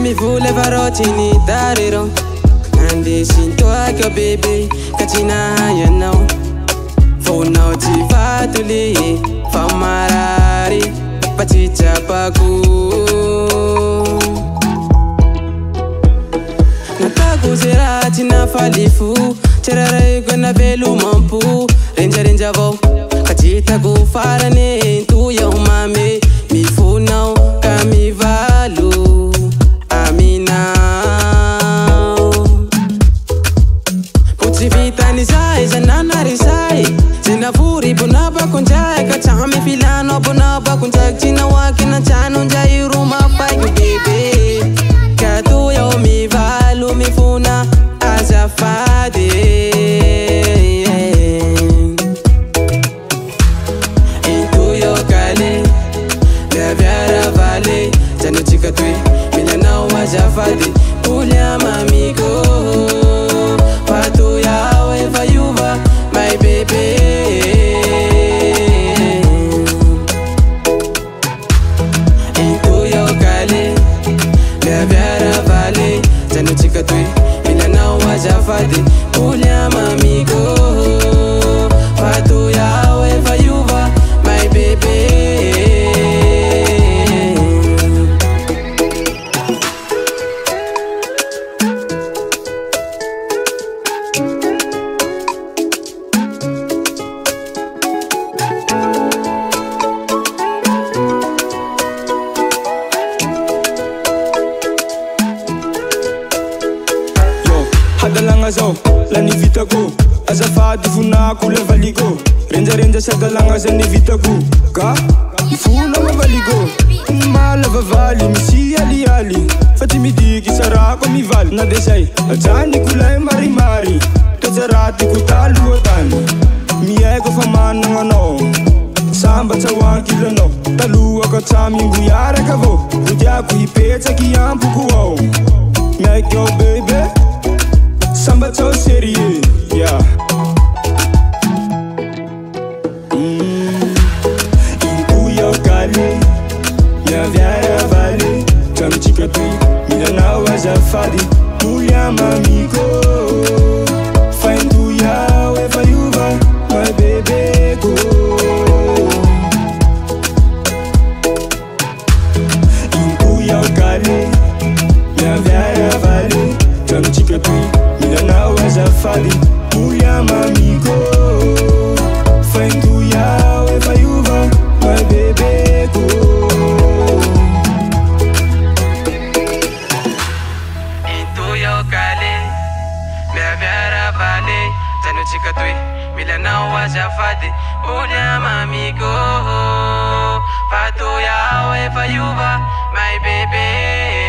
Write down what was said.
mi vule varotini dariro Andi sinto akyo baby Kachina yanao Fona uti fatuli Famarari Pachicha paku Nataku zerati na falifu Cherare gona velu mampu Renja vo Kachita kufarane Tu ya umame Mifunao kamivalu Amina Puti vitani sai Zanana risai Zinavuri bunaba kunjai Kachami filano bunaba kunjai China wakina chano njai ruma paiku bebe Katu ya umivalu mifuna azafade Into yo kale Gaviara vale Jano chika tui Mina na umazafade Ulia mamigo Patu ya weva yuva My baby Into yo kale Gaviara vale Jano chika tui Mina na umazafade Ulia mamigo Patu ya weva yuva My baby Hadalanga zo, lani vitago Azafadi funako le valigo Renja sadalanga zani vitago Ka, ifuna mavaligo Mala vavali, misi ali Fati midigi sarako mi vali Na desai, ajani kulai mari Tazarati kutalu otani Miego famana ngano Samba tawanki lano Talua katami nguyara kavo Ujaku hipeta kiyampu kuwao Make your baby Samba so serious, yeah. Into yo kale, ya viara vale. Chami chika tui, mina na wazafadi. Tuya mamiko, find tuya wherever you are, my baby go. Into yo kale, ya viara vale. Chami chika tui. Now as a fali, Uya mamigo Find Uya wherever you are, my baby go Into yo kale Me viara vale Jano chika tui Mila na wazafade Uya mamigo Fatu ya wherever you are, my baby